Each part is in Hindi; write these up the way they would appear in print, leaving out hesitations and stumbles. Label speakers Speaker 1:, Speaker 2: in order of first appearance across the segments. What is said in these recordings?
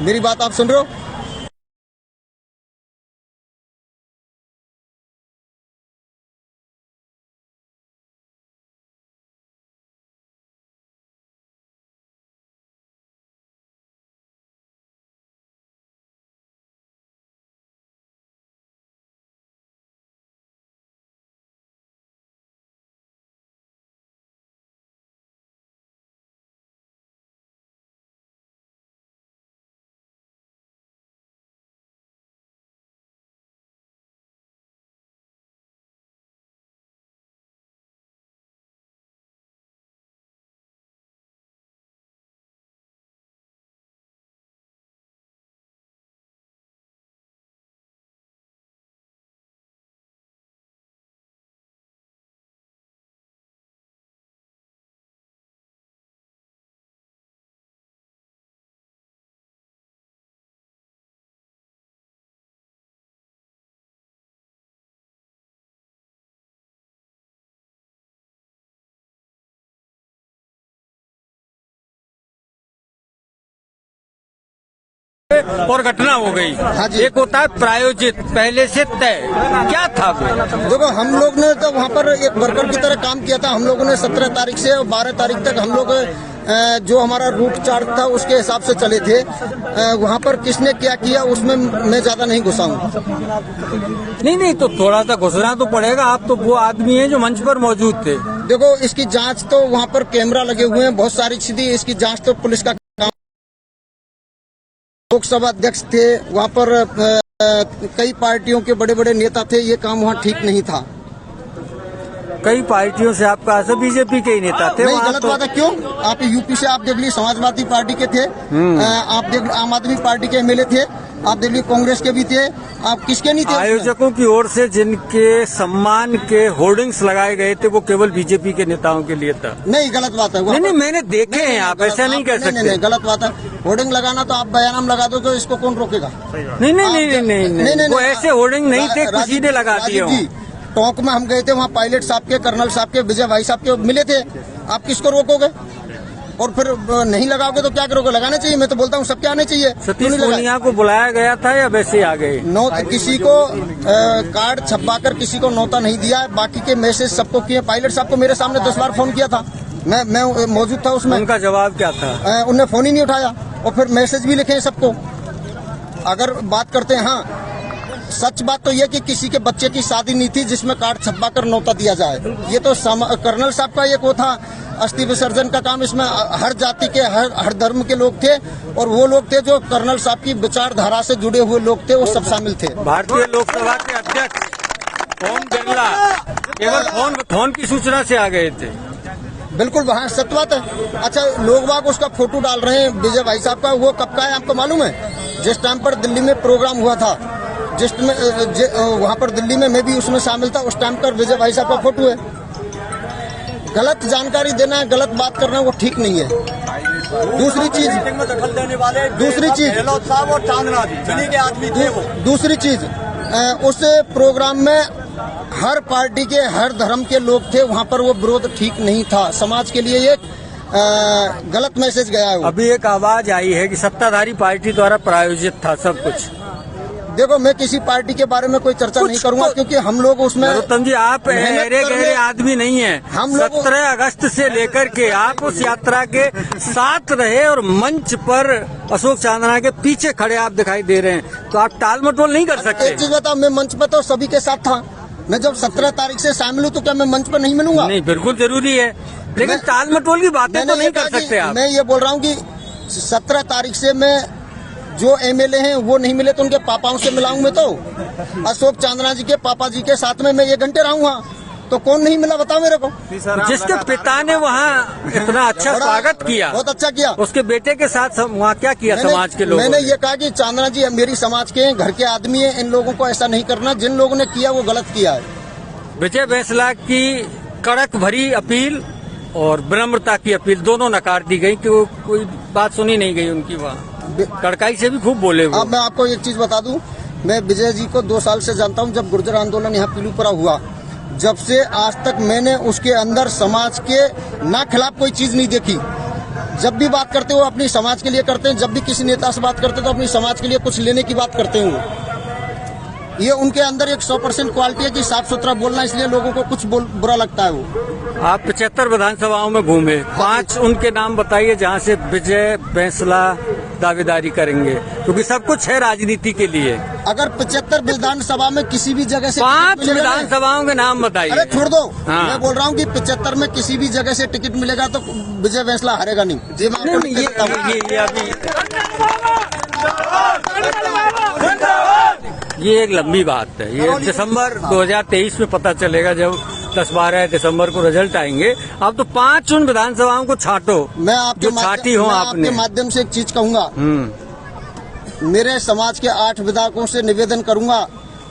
Speaker 1: मेरी बात आप सुन रहे हो?
Speaker 2: और घटना हो गई।
Speaker 1: हाँ जी।
Speaker 2: एक होता है प्रायोजित, पहले से तय, क्या था वो?
Speaker 1: देखो, हम लोग ने तो वहाँ पर एक वर्कर की तरह काम किया था। हम लोगों ने 17 तारीख से 12 तारीख तक हम लोग जो हमारा रूट चार्ट था उसके हिसाब से चले थे। वहाँ पर किसने क्या किया उसमें मैं ज्यादा नहीं घुसाऊंगा।
Speaker 2: नहीं तो थोड़ा सा घुसना तो पड़ेगा। आप तो वो आदमी हैं जो मंच पर मौजूद थे।
Speaker 1: देखो, इसकी जांच तो वहाँ पर कैमरा लगे हुए हैं, बहुत सारी चीजें, इसकी जांच तो पुलिस का काम। लोकसभा अध्यक्ष थे वहाँ पर, कई पार्टियों के बड़े बड़े नेता थे, ये काम वहाँ ठीक नहीं था।
Speaker 2: कई पार्टियों से आपका ऐसा बीजेपी के ही नेता थे?
Speaker 1: नहीं, गलत बात है। क्यों? आप यूपी से आप देख लीजिए, समाजवादी पार्टी के थे, आप देख आम आदमी पार्टी के एमएलए थे, आप देख लीजिए कांग्रेस के भी थे, आप किसके नहीं थे?
Speaker 2: आयोजकों की ओर से जिनके सम्मान के होर्डिंग्स लगाए गए थे वो केवल बीजेपी के नेताओं के लिए था।
Speaker 1: नहीं, गलत बात है।
Speaker 2: नहीं मैंने देखे हैं, आप ऐसा नहीं कह सकते।
Speaker 1: नहीं, गलत बात है। होर्डिंग लगाना तो आप बयानाम लगा दो तो इसको कौन रोकेगा?
Speaker 2: नहीं, वो ऐसे होर्डिंग नहीं थे, किसी ने लगा दिए।
Speaker 1: टोंक में हम गए थे, वहाँ पायलट साहब के, कर्नल साहब के, विजय भाई साहब के मिले थे। आप किसको रोकोगे? और फिर नहीं लगाओगे तो क्या करोगे? लगाने चाहिए। मैं तो बोलता हूँ सबके आने चाहिए।
Speaker 2: सतीश पूनिया को बुलाया गया था या वैसे आ गए?
Speaker 1: किसी को कार्ड छपवाकर किसी को नौता नहीं दिया। बाकी के मैसेज सबको किए। पायलट साहब को मेरे सामने 10 बार फोन किया था, मैं मौजूद था उसमें।
Speaker 2: उनका जवाब क्या था?
Speaker 1: उन्होंने फोन ही नहीं उठाया। और फिर मैसेज भी लिखे सबको। अगर बात करते हैं, हाँ, सच बात तो यह कि किसी के बच्चे की शादी नहीं थी जिसमें कार्ड छपवाकर नौता दिया जाए। ये तो कर्नल साहब का एक वो था अस्थि विसर्जन का काम। इसमें हर जाति के, हर धर्म के लोग थे, और वो लोग थे जो कर्नल साहब की विचारधारा से जुड़े हुए लोग थे, वो सब शामिल थे।
Speaker 2: भारतीय लोकसभा के अध्यक्ष ओम बिरला केवल फोन की सूचना से आ गए थे।
Speaker 1: बिल्कुल, वहाँ सत्य बात है। अच्छा, लोग बाग उसका फोटो डाल रहे हैं विजय भाई साहब का, वो कब का है आपको मालूम है? जिस टाइम पर दिल्ली में प्रोग्राम हुआ था, जिसमें वहाँ पर दिल्ली में मैं भी उसमें शामिल था, उस टाइम पर विजय भाई साहब का फोटो है। गलत जानकारी देना, गलत बात करना वो ठीक नहीं है। दूसरी चीज उस प्रोग्राम में हर पार्टी के, हर धर्म के लोग थे वहाँ पर। वो विरोध ठीक नहीं था। समाज के लिए एक गलत मैसेज गया है।
Speaker 2: अभी एक आवाज आई है कि सत्ताधारी पार्टी द्वारा प्रायोजित था सब कुछ।
Speaker 1: देखो, मैं किसी पार्टी के बारे में कोई चर्चा नहीं करूंगा, क्योंकि हम लोग उसमें।
Speaker 2: नरोत्तम जी, आप गहरे आदमी नहीं है।
Speaker 1: हम लोग
Speaker 2: 17 अगस्त से लेकर के आप उस यात्रा के साथ रहे और मंच पर अशोक चांदना के पीछे खड़े आप दिखाई दे रहे हैं, तो आप टाल मटोल नहीं कर सकते।
Speaker 1: एक चीज बताओ, मैं मंच पर तो सभी के साथ था। मैं जब 17 तारीख से शामिल हूँ तो क्या मैं मंच पर नहीं मिलूंगा?
Speaker 2: नहीं, बिल्कुल जरूरी है, लेकिन टाल मटोल की बातें तो नहीं कर सकते आप।
Speaker 1: मैं ये बोल रहा हूँ कि 17 तारीख से मैं जो एमएलए हैं वो नहीं मिले तो उनके पापाओं से मिलाऊं। मैं तो अशोक चांदना जी के पापा जी के साथ में मैं 1 घंटे रहूंगा, तो कौन नहीं मिला बताओ मेरे को?
Speaker 2: जिसके पिता ने वहाँ इतना अच्छा स्वागत किया,
Speaker 1: बहुत अच्छा किया,
Speaker 2: उसके बेटे के साथ वहाँ क्या किया समाज के लोगों ने?
Speaker 1: मैंने ये कहा कि चांदना जी मेरी समाज के हैं, घर के आदमी हैं, इन लोगों को ऐसा नहीं करना। जिन लोगों ने किया वो गलत किया है।
Speaker 2: विजय बैंसला की कड़क भरी अपील और विनम्रता की अपील दोनों नकार दी गई कि वो कोई बात सुनी नहीं गई उनकी। वहाँ कड़काई से भी खूब बोले वो।
Speaker 1: अब मैं आपको एक चीज बता दूं, मैं विजय जी को 2 साल से जानता हूं। जब गुर्जर आंदोलन यहाँ पीलूपुरा हुआ, जब से आज तक मैंने उसके अंदर समाज के ना खिलाफ कोई चीज नहीं देखी। जब भी बात करते हो अपनी समाज के लिए करते हैं, जब भी किसी नेता से बात करते हैं तो अपनी समाज के लिए कुछ लेने की बात करते हैं। ये उनके अंदर एक 100% क्वालिटी है कि साफ सुथरा बोलना, इसलिए लोगों को कुछ बुरा लगता है। वो
Speaker 2: आप 75 विधानसभाओं में घूमे, 5 उनके नाम बताइए जहां से विजय बैंसला दावेदारी करेंगे, क्योंकि सब कुछ है राजनीति के लिए।
Speaker 1: अगर 75 विधानसभा में किसी भी जगह से
Speaker 2: 5 विधानसभाओं के नाम बताइए।
Speaker 1: अरे छोड़ दो,
Speaker 2: हाँ।
Speaker 1: मैं बोल रहा हूँ कि 75 में किसी भी जगह से टिकट मिलेगा तो विजय बैंसला हारेगा नहीं। जी मैं आपको लिख के देता हूं।
Speaker 2: ये एक लंबी बात है। ये दिसंबर 2023 में पता चलेगा, जब 10-12 दिसंबर को रिजल्ट आएंगे। अब तो 5 उन विधानसभाओं को छांटो
Speaker 1: मैं आपके
Speaker 2: छाटी हो आपने।
Speaker 1: आपके माध्यम से एक चीज कहूंगा, मेरे समाज के 8 विधायकों से निवेदन करूंगा,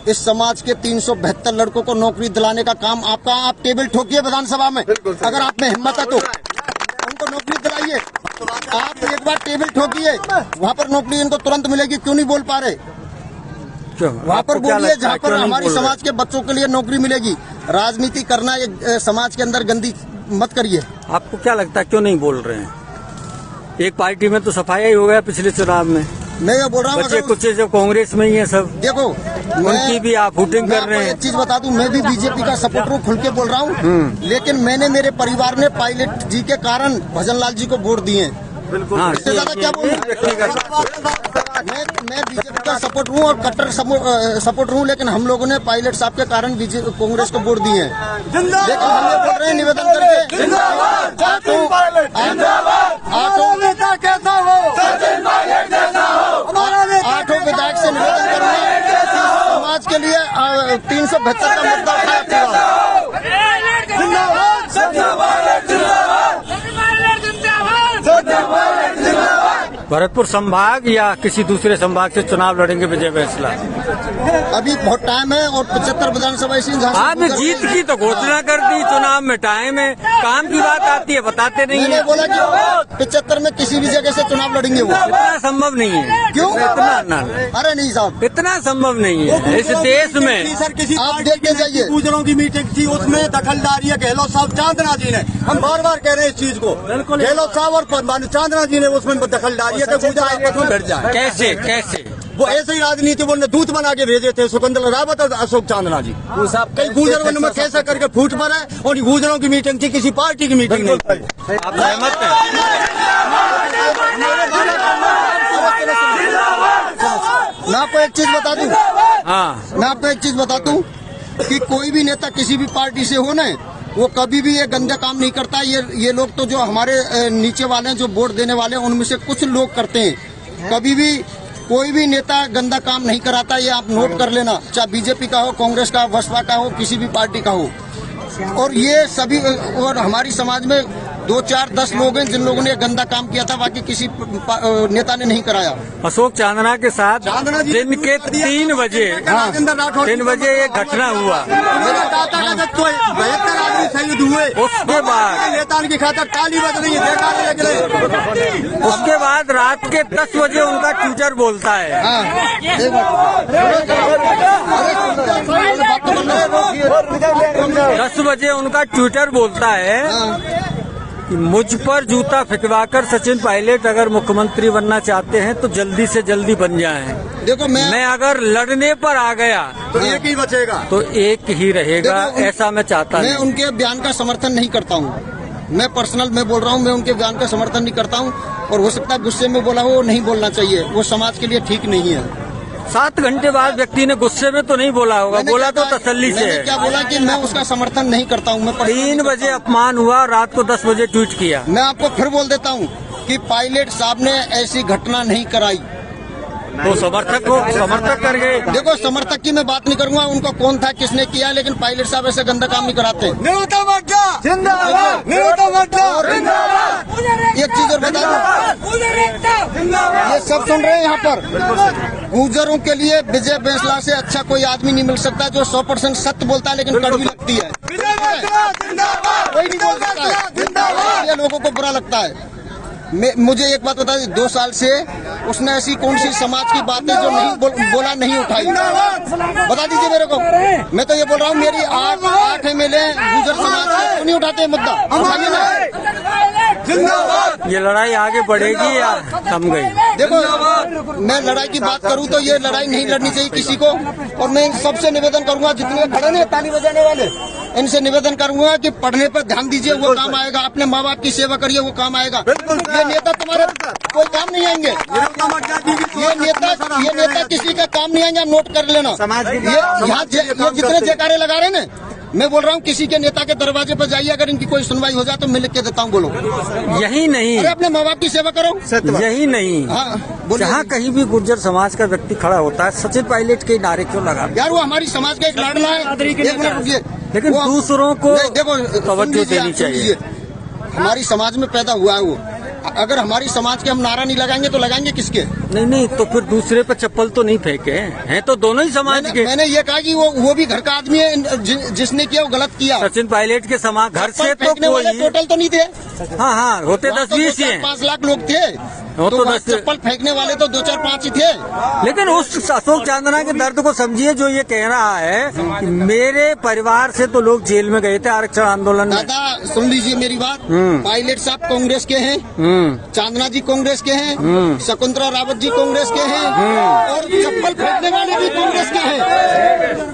Speaker 1: इस समाज के 372 लड़कों को नौकरी दिलाने का काम आपका। आप टेबल ठोकिए विधानसभा में, अगर आप में हिम्मत है तो उनको नौकरी दिलाइए। आप एक बार टेबल ठोकिए, वहाँ पर नौकरी इनको तुरंत मिलेगी। क्यों नहीं बोल पा रहे? वहाँ पर बोलिए जहाँ पर हमारी समाज के बच्चों के लिए नौकरी मिलेगी। राजनीति करना एक समाज के अंदर गंदी मत करिए।
Speaker 2: आपको क्या लगता है क्यों नहीं बोल रहे हैं? एक पार्टी में तो सफाया ही हो गया पिछले चुनाव में।
Speaker 1: मैं ये बोल रहा हूँ,
Speaker 2: बच्चे कुछ जो कांग्रेस में ही है सब,
Speaker 1: देखो
Speaker 2: उनकी भी आप हुटिंग कर रहे हैं।
Speaker 1: एक चीज बता दूं, मैं भी बीजेपी का सपोर्टर हूँ, खुल के बोल रहा हूँ। लेकिन मैंने, मेरे परिवार ने पायलट जी के कारण भजनलाल जी को वोट दिए।
Speaker 2: हाँ,
Speaker 1: इससे ज्यादा क्या बोलूं? मैं बीजेपी का सपोर्ट हूँ और कट्टर सपोर्टर हूँ, लेकिन हम लोगों ने पायलट साहब के कारण कांग्रेस को वोट दिए हैं। लेकिन हम ये बोल रहे हैं निवेदन करके, आठों विधायक से निवेदन करूंगा समाज के लिए 372 का मुद्दा उठाया।
Speaker 2: भरतपुर संभाग या किसी दूसरे संभाग से चुनाव लड़ेंगे विजय बैंसला?
Speaker 1: अभी बहुत टाइम है और 75 विधानसभा इसी
Speaker 2: आपने जीत की तो घोषणा कर दी, चुनाव में टाइम है, काम की बात आती है बताते नहीं है।
Speaker 1: बोला कि 75 में किसी भी जगह से चुनाव लड़ेंगे। वो
Speaker 2: इतना संभव नहीं है।
Speaker 1: क्यों?
Speaker 2: इतना
Speaker 1: अरे नहीं साहब,
Speaker 2: इतना संभव नहीं है इस देश में।
Speaker 3: सर किसी
Speaker 1: आप देखते जाइए,
Speaker 3: गुजरों की मीटिंग थी, उसमें दखलदारी है गहलोत साहब चांदना जी ने। हम बार बार कह रहे हैं इस चीज को, गहलोत साहब और चांदना जी ने उसमें दखलदारी है कि गुजर आपस में बैठ जाए।
Speaker 2: कैसे कैसे?
Speaker 3: वो ऐसे ही राजनीति बोलने दूत बना के भेजे थे सुकंदर रावत और अशोक चांदना जी। कई गुजर वन में कैसे करके फूट पड़ा है, और गुजरों की मीटिंग थी, किसी पार्टी की मीटिंग नहीं।
Speaker 2: आप सहमत हैं?
Speaker 1: मैं आपको एक चीज बता दूं,
Speaker 2: हाँ,
Speaker 1: मैं आपको एक चीज बता दूं कि कोई भी नेता किसी भी पार्टी से हो ना, वो कभी भी ये गंदा काम नहीं करता। ये लोग तो जो हमारे नीचे वाले हैं, जो वोट देने वाले हैं, उनमें से कुछ लोग करते हैं। कभी भी कोई भी नेता गंदा काम नहीं कराता, ये आप नोट कर लेना, चाहे बीजेपी का हो, कांग्रेस का, बसपा का हो, किसी भी पार्टी का हो। और ये सभी, और हमारी समाज में 2, 4, 10 लोग हैं जिन लोगों ने गंदा काम किया था, बाकी किसी नेता ने नहीं कराया।
Speaker 2: अशोक चांदना के साथ दिन के 3 बजे ये घटना हुआ।
Speaker 3: 72 आदमी शहीद हुए।
Speaker 2: उसके बाद
Speaker 3: नेता की खातर ताली बज रही है।
Speaker 2: उसके बाद रात के 10 बजे उनका ट्विटर बोलता है, 10 बजे उनका ट्विटर बोलता है कि मुझ पर जूता फिकवाकर सचिन पायलट अगर मुख्यमंत्री बनना चाहते हैं तो जल्दी से जल्दी बन जाएं।
Speaker 1: देखो मैं
Speaker 2: अगर लड़ने पर आ गया
Speaker 3: तो एक ही बचेगा,
Speaker 2: तो एक ही रहेगा। ऐसा मैं चाहता
Speaker 1: मैं
Speaker 2: नहीं।
Speaker 1: उनके बयान का समर्थन नहीं करता हूँ। मैं पर्सनल में बोल रहा हूँ, मैं उनके बयान का समर्थन नहीं करता हूँ। और हो सकता है गुस्से में बोला हो, नहीं बोलना चाहिए, वो समाज के लिए ठीक नहीं है।
Speaker 2: 7 घंटे बाद व्यक्ति ने गुस्से में तो नहीं बोला होगा, बोला तो तसल्ली से है।
Speaker 1: क्या बोला कि मैं उसका समर्थन नहीं करता हूँ। मैं
Speaker 2: 3 बजे अपमान हुआ, रात को 10 बजे ट्वीट किया।
Speaker 1: मैं आपको फिर बोल देता हूँ कि पायलट साहब ने ऐसी घटना नहीं कराई।
Speaker 2: तो समर्थक कर गए।
Speaker 1: देखो, समर्थक की मैं बात नहीं करूंगा, उनको कौन था, किसने किया, लेकिन पायलट साहब ऐसे गंदा काम नहीं कराते। एक चीज और बता दूं, ये सब सुन रहे हैं यहाँ पर, गुजरों के लिए विजय बैंसला से अच्छा कोई आदमी नहीं मिल सकता जो 100% सत्य बोलता है, लेकिन कड़वी लगती है। कोई नहीं बोल सकता है, ये लोगों को बुरा लगता है। मुझे एक बात बता दी, 2 साल से उसने ऐसी कौन सी समाज की बातें जो नहीं बोला नहीं उठाई, बता दीजिए मेरे को। मैं तो ये बोल रहा हूँ, मेरी 8 MLA गुजर समाज के नहीं उठाते मुद्दा, उठाइए ना।
Speaker 2: ये लड़ाई आगे बढ़ेगी या थम गई?
Speaker 1: देखो, मैं लड़ाई की बात करूं तो ये लड़ाई नहीं लड़नी चाहिए किसी को। और मैं इन सबसे निवेदन करूंगा, जितने खड़े हैं ताली बजाने वाले, इनसे निवेदन करूंगा कि पढ़ने पर ध्यान दीजिए, वो काम आएगा। अपने माँ बाप की सेवा करिए, वो काम आएगा। ये नेता तुम्हारे कोई काम नहीं आएंगे। ये नेता किसी का काम नहीं आएंगे, नोट कर लेना। ये यहाँ जितने जयकारे लगा रहे हैं ना, मैं बोल रहा हूँ किसी के नेता के दरवाजे पर जाइए, अगर इनकी कोई सुनवाई हो जाए तो मैं लिख के देता हूँ। बोलो,
Speaker 2: यही नहीं,
Speaker 1: अरे अपने माँ बाप की सेवा करो।
Speaker 2: यही नहीं,
Speaker 1: हाँ,
Speaker 2: जहाँ कहीं भी गुर्जर समाज का व्यक्ति खड़ा होता है, सचिन पायलट के नारे क्यों लगा?
Speaker 1: यार वो हमारी समाज का एक लाडला है। एक मिनट रुकिए,
Speaker 2: लेकिन दूसरों को
Speaker 1: देखो
Speaker 2: तवज्जो देनी चाहिए।
Speaker 1: हमारी समाज में पैदा हुआ है वो। अगर हमारी समाज के हम नारा नहीं लगाएंगे तो लगाएंगे किसके?
Speaker 2: नहीं, तो फिर दूसरे पर चप्पल तो नहीं फेंके हैं तो दोनों ही समाज के।
Speaker 1: मैंने ये कहा कि वो भी घर का आदमी है, जिसने किया वो गलत किया।
Speaker 2: सचिन पायलट के समाज घर से तो
Speaker 1: कोई टोटल तो नहीं थे।
Speaker 2: हाँ, होते 10-20 ही
Speaker 1: 5 लाख लोग थे,
Speaker 2: तो
Speaker 1: चप्पल फेंकने वाले तो 2-4-5 ही थे।
Speaker 2: लेकिन उस अशोक चांदना के दर्द को समझिए, जो ये कह रहा है कि मेरे परिवार से तो लोग जेल में गए थे आरक्षण आंदोलन में।
Speaker 1: दादा सुन लीजिए मेरी बात, पायलट साहब कांग्रेस के हैं, चांदना जी कांग्रेस के हैं, शकुंतला रावत जी कांग्रेस के हैं, और चप्पल फेंकने वाले भी कांग्रेस के हैं।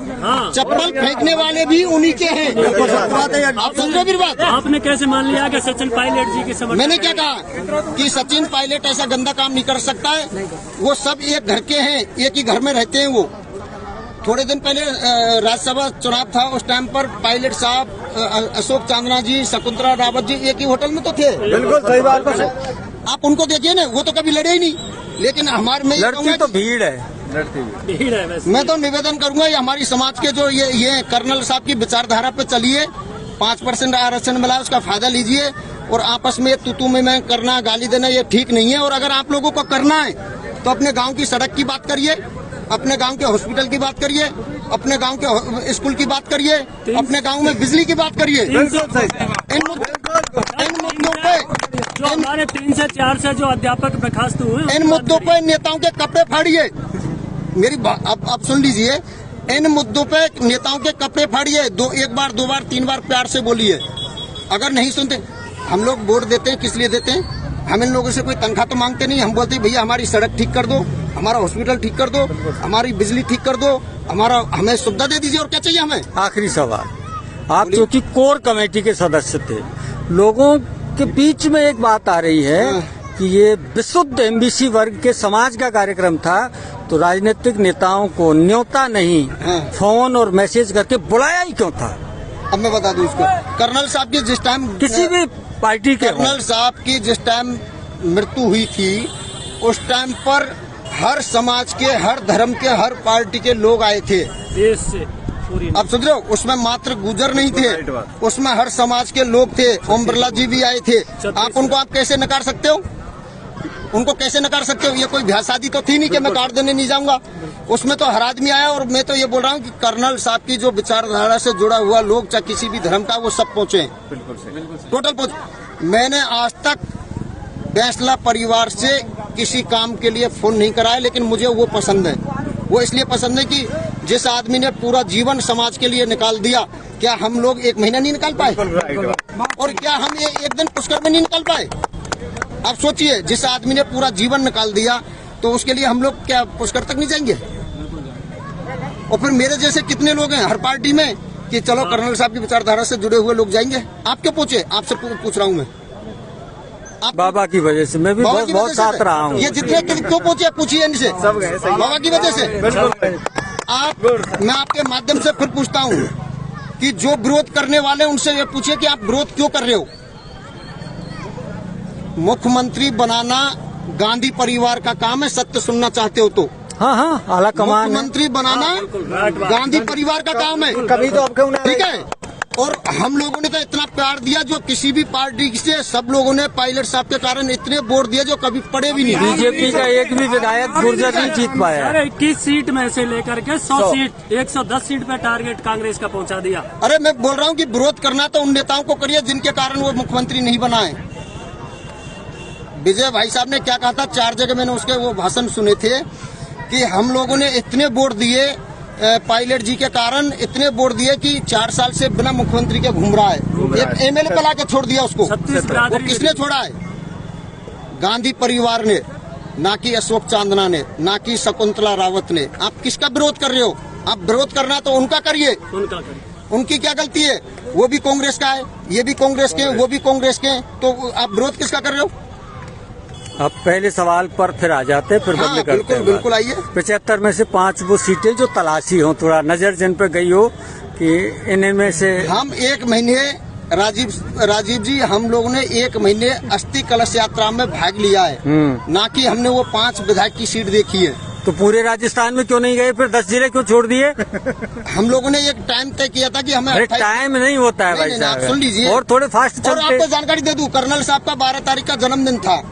Speaker 1: चप्पल फेंकने वाले भी उन्हीं के हैं। आप सुन रहे मेरी बात?
Speaker 4: आपने कैसे मान लिया कि सचिन पायलट जी के समर्थन?
Speaker 1: मैंने क्या कहा कि सचिन पायलट ऐसा गंदा काम नहीं कर सकता है। वो सब एक घर के हैं, एक ही घर में रहते हैं। वो थोड़े दिन पहले राज्यसभा चुनाव था, उस टाइम पर पायलट साहब, अशोक चांदना जी, शकुंतला रावत जी एक ही होटल में तो थे।
Speaker 3: बिल्कुल सही बात है।
Speaker 1: आप उनको देखिए ना, वो तो कभी लड़े ही नहीं। लेकिन हमारे में
Speaker 2: लड़ती तो भीड़ है,
Speaker 4: भीड़ है वैसे।
Speaker 1: मैं तो निवेदन करूंगा, ये हमारी समाज के जो ये कर्नल साहब की विचारधारा पे चलिए। 5% आरक्षण मिला, उसका फायदा लीजिए। और आपस में तू में करना, गाली देना, ये ठीक नहीं है। और अगर आप लोगों को करना है तो अपने गांव की सड़क की बात करिए, अपने गांव के हॉस्पिटल की बात करिए, अपने गांव के स्कूल की बात करिए, अपने गांव में बिजली की बात करिए। इन मुद्दों पे
Speaker 4: जो हमारे 3 से 4 से जो अध्यापक बर्खास्त हुए,
Speaker 1: इन मुद्दों पे नेताओं के कपड़े फाड़िए। मेरी बात अब सुन लीजिए, इन मुद्दों पे नेताओं के कपड़े फाड़िए। 1 बार 2 बार 3 बार प्यार से बोलिए। अगर नहीं सुनते, हम लोग वोट देते हैं, किस लिए देते हैं? हम इन लोगों से कोई तनख्वाह तो मांगते नहीं। हम बोलते हैं भैया हमारी सड़क ठीक कर दो, हमारा हॉस्पिटल ठीक कर दो, हमारी बिजली ठीक कर दो, हमें सुविधा दे दीजिए। और क्या चाहिए हमें?
Speaker 2: आखिरी सवाल, आप चूंकि कोर कमेटी के सदस्य थे, लोगों के बीच में एक बात आ रही है कि ये विशुद्ध एमबीसी वर्ग के समाज का कार्यक्रम था, तो राजनीतिक नेताओं को न्योता नहीं, फोन और मैसेज करके बुलाया ही क्यों था?
Speaker 1: अब मैं बता दूं इसको। कर्नल साहब की जिस टाइम,
Speaker 2: किसी भी पार्टी के,
Speaker 1: कर्नल साहब की जिस टाइम मृत्यु हुई थी, उस टाइम पर हर समाज के, हर धर्म के, हर पार्टी के लोग आए थे
Speaker 4: देश से पूरी।
Speaker 1: अब समझ रहे हो, उसमें मात्र गुर्जर नहीं थे, उसमें हर समाज के लोग थे। ओम बिरला जी भी आए थे। आप कैसे नकार सकते हो? उनको कैसे नकार सकते हो? ये कोई ब्याह शादी तो थी नहीं कि मैं कार्ड देने नहीं जाऊंगा। उसमें तो हर आदमी आया। और मैं तो ये बोल रहा हूँ कि कर्नल साहब की जो विचारधारा से जुड़ा हुआ लोग, चाहे किसी भी धर्म का, वो सब पहुंचे, टोटल पहुंचे। मैंने आज तक फैसला परिवार से किसी काम के लिए फोन नहीं कराया, लेकिन मुझे वो पसंद है। वो इसलिए पसंद है कि जिस आदमी ने पूरा जीवन समाज के लिए निकाल दिया, क्या हम लोग 1 महीना नहीं निकाल पाए? और क्या हम एक दिन पुष्कर में नहीं निकाल पाए? आप सोचिए, जिस आदमी ने पूरा जीवन निकाल दिया, तो उसके लिए हम लोग क्या पुष्कर तक नहीं जाएंगे? और फिर मेरे जैसे कितने लोग हैं हर पार्टी में कि चलो कर्नल साहब की विचारधारा से जुड़े हुए लोग जाएंगे। आप क्यों पूछे? आपसे पूछ रहा हूँ मैं। आप
Speaker 2: बाबा की वजह से मैं भी बहुत साथ रहा हूँ।
Speaker 1: ये जितने क्यों पूछे? पूछिए इनसे। बाबा की वजह से। मैं आपके माध्यम से फिर पूछता हूँ कि जो विरोध करने वाले, उनसे ये पूछिए कि आप विरोध क्यों कर रहे हो? मुख्यमंत्री बनाना गांधी परिवार का काम है, सत्य सुनना चाहते हो तो।
Speaker 2: हाँ, आला कमान।
Speaker 1: मुख्यमंत्री बनाना गांधी परिवार का काम है,
Speaker 3: कभी तो आपके
Speaker 1: ठीक है। और हम लोगों ने तो इतना प्यार दिया, जो किसी भी पार्टी से सब लोगों ने पायलट साहब के कारण इतने वोट दिए जो कभी पड़े भी नहीं।
Speaker 2: बीजेपी का एक भी विधायक गुर्जर नहीं जीत पाया।
Speaker 4: अरे 21 सीट में से लेकर के 100 सीट, 110 सीट पे टारगेट कांग्रेस का पहुंचा दिया।
Speaker 1: अरे मैं बोल रहा हूँ कि विरोध करना तो उन नेताओं को करिए जिनके कारण वो मुख्यमंत्री नहीं बनाए। विजय भाई साहब ने क्या कहा था, 4 जगह मैंने उसके वो भाषण सुने थे कि हम लोगों ने इतने वोट दिए पायलट जी के कारण इतने वोट दिए कि 4 साल से बिना मुख्यमंत्री के घूम रहा है। एक एमएलए पे लाके छोड़ दिया उसको। वो किसने छोड़ा है? गांधी परिवार ने, ना कि अशोक चांदना ने, ना कि शकुंतला रावत ने। आप किसका विरोध कर रहे हो? आप विरोध करना तो उनका करिए। उनकी क्या गलती है? वो भी कांग्रेस का है, ये भी कांग्रेस के, वो भी कांग्रेस के, तो आप विरोध किसका कर रहे हो?
Speaker 2: अब पहले सवाल पर फिर आ जाते हैं, फिर
Speaker 1: हाँ,
Speaker 2: बदले करते हैं।
Speaker 1: बिल्कुल आइए।
Speaker 2: 75 में से 5 वो सीटें जो तलाशी हो, थोड़ा नजर जिन पे गई हो कि इनमें से
Speaker 1: हम 1 महीने राजीव जी, हम लोगों ने 1 महीने अस्थि कलश यात्रा में भाग लिया है, ना कि हमने वो 5 विधायक की सीट देखी है।
Speaker 2: तो पूरे राजस्थान में क्यों नहीं गए? फिर 10 जिले क्यों छोड़ दिए?
Speaker 1: हम लोगों ने एक टाइम तय किया था कि हमें
Speaker 2: अरे टाइम नहीं होता है भाई
Speaker 1: नहीं, आप
Speaker 2: साहब,
Speaker 1: सुन लीजिए
Speaker 2: और थोड़े फास्ट
Speaker 1: और
Speaker 2: चलते।
Speaker 1: आपको जानकारी दे दूं, कर्नल साहब का 12 तारीख का जन्मदिन था।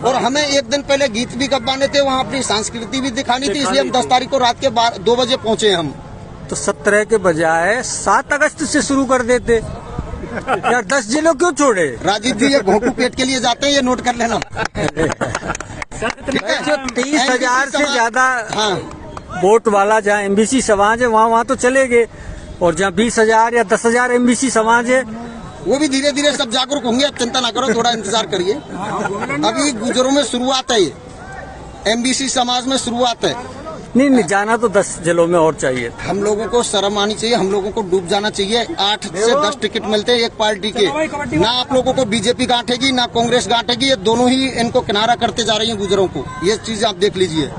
Speaker 1: और हमें 1 दिन पहले गीत भी गवाने थे, वहाँ अपनी संस्कृति भी दिखानी थी, इसलिए हम 10 तारीख को रात के 2 बजे पहुँचे हम।
Speaker 2: तो 17 के बजाय 7 अगस्त से शुरू कर देते यार। 10 जिलों क्यों छोड़े?
Speaker 1: राजीव जी, ये घोटू पेट के लिए जाते हैं, ये नोट कर लेना।
Speaker 2: जो 30,000 से ज्यादा
Speaker 1: हाँ,
Speaker 2: वोट वाला जहाँ एमबीसी समाज है वहाँ तो चले गए, और जहाँ 20,000 या 10,000 एमबीसी समाज है
Speaker 1: वो भी धीरे धीरे सब जागरूक होंगे। आप चिंता ना करो, थोड़ा इंतजार करिए। अभी गुजरों में शुरुआत है, ये एमबीसी समाज में शुरुआत है।
Speaker 2: नहीं, जाना तो 10 जिलों में और चाहिए।
Speaker 1: हम लोगों को शर्म आनी चाहिए, हम लोगों को डूब जाना चाहिए। 8 से 10 टिकट मिलते हैं एक पार्टी के, ना आप लोगों को बीजेपी गांठेगी ना कांग्रेस गांठेगी, ये दोनों ही इनको किनारा करते जा रही हैं गुजरों को। ये चीज आप देख लीजिए,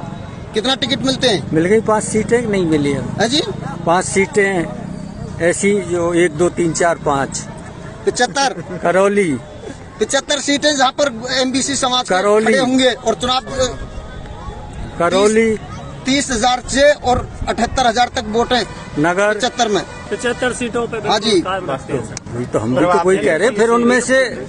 Speaker 1: कितना टिकट मिलते हैं।
Speaker 2: मिल गई 5 सीटें, नहीं मिली
Speaker 1: है जी?
Speaker 2: 5 सीटें ऐसी जो 1 2 3 4 5
Speaker 1: 75
Speaker 2: करौली
Speaker 1: 75 सीटें जहाँ पर एमबीसी समाज के
Speaker 2: करौली।
Speaker 1: खड़े होंगे, और चुनाव
Speaker 2: करौली
Speaker 1: 30,000 से और 78,000 तक वोट है
Speaker 2: नगर
Speaker 1: 75 में।
Speaker 4: 75 सीटों पे
Speaker 1: हाँ जी।
Speaker 4: कायम रखते हैं।
Speaker 2: वही तो हम भी तो वही कह रहे हैं। फिर उनमें से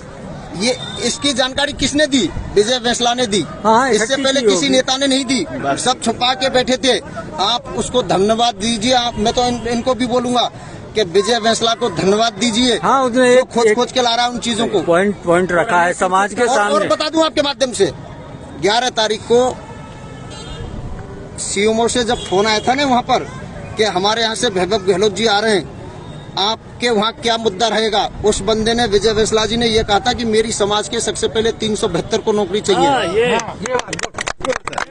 Speaker 1: ये इसकी जानकारी किसने दी? विजय वैसला ने दी।
Speaker 2: हाँ,
Speaker 1: इससे
Speaker 2: इकट्ठी
Speaker 1: पहले
Speaker 2: की
Speaker 1: किसी
Speaker 2: होगी।
Speaker 1: नेता ने नहीं दी, सब छुपा के बैठे थे। आप उसको धन्यवाद दीजिए। आप, मैं तो इनको भी बोलूंगा कि विजय वैसला को धन्यवाद दीजिए।
Speaker 2: हाँ, उसने
Speaker 1: जो खोज के ला रहा है उन चीजों को।
Speaker 2: पॉइंट रखा है समाज के
Speaker 1: और
Speaker 2: सामने।
Speaker 1: बता दूं आपके माध्यम से, 11 तारीख को सीएमओ से जब फोन आया था ना वहाँ पर कि हमारे यहाँ से वैभव गहलोत जी आ रहे हैं, आपके वहाँ क्या मुद्दा रहेगा, उस बंदे ने, विजय वैसला जी ने ये कहा था कि मेरी समाज के सबसे पहले 372 को नौकरी चाहिए।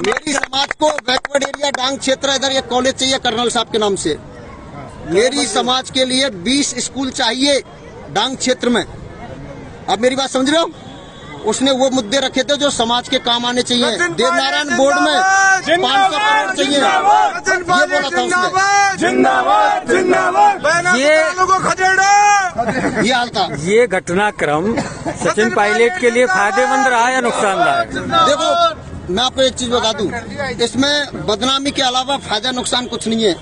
Speaker 1: मेरी समाज को बैकवर्ड एरिया डांग क्षेत्र, इधर ये कॉलेज चाहिए कर्नल साहब के नाम से। मेरी समाज के लिए 20 स्कूल चाहिए डांग क्षेत्र में। अब मेरी बात समझ रहे हो? उसने वो मुद्दे रखे थे जो समाज के काम आने चाहिए। देवनारायण बोर्ड में 500 करोड़ चाहिए, ये बोला था उसने।
Speaker 5: जिंदाबाद जिंदाबाद।
Speaker 1: ये हाल था।
Speaker 2: ये घटनाक्रम सचिन पायलट के लिए फायदेमंद रहा या नुकसानदायक?
Speaker 1: देखो, मैं आपको एक चीज बता दूं, इसमें बदनामी के अलावा फायदा नुकसान कुछ नहीं है।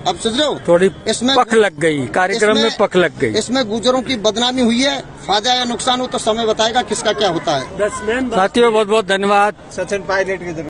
Speaker 1: अब समझ रहे हो?
Speaker 2: थोड़ी पख लग गई, कार्यक्रम में पख लग गई।
Speaker 1: इसमें गुजरों की बदनामी हुई है। फायदा या नुकसान हो तो समय बताएगा किसका क्या होता है।
Speaker 2: साथियों, बहुत बहुत धन्यवाद।
Speaker 5: सचिन पायलट की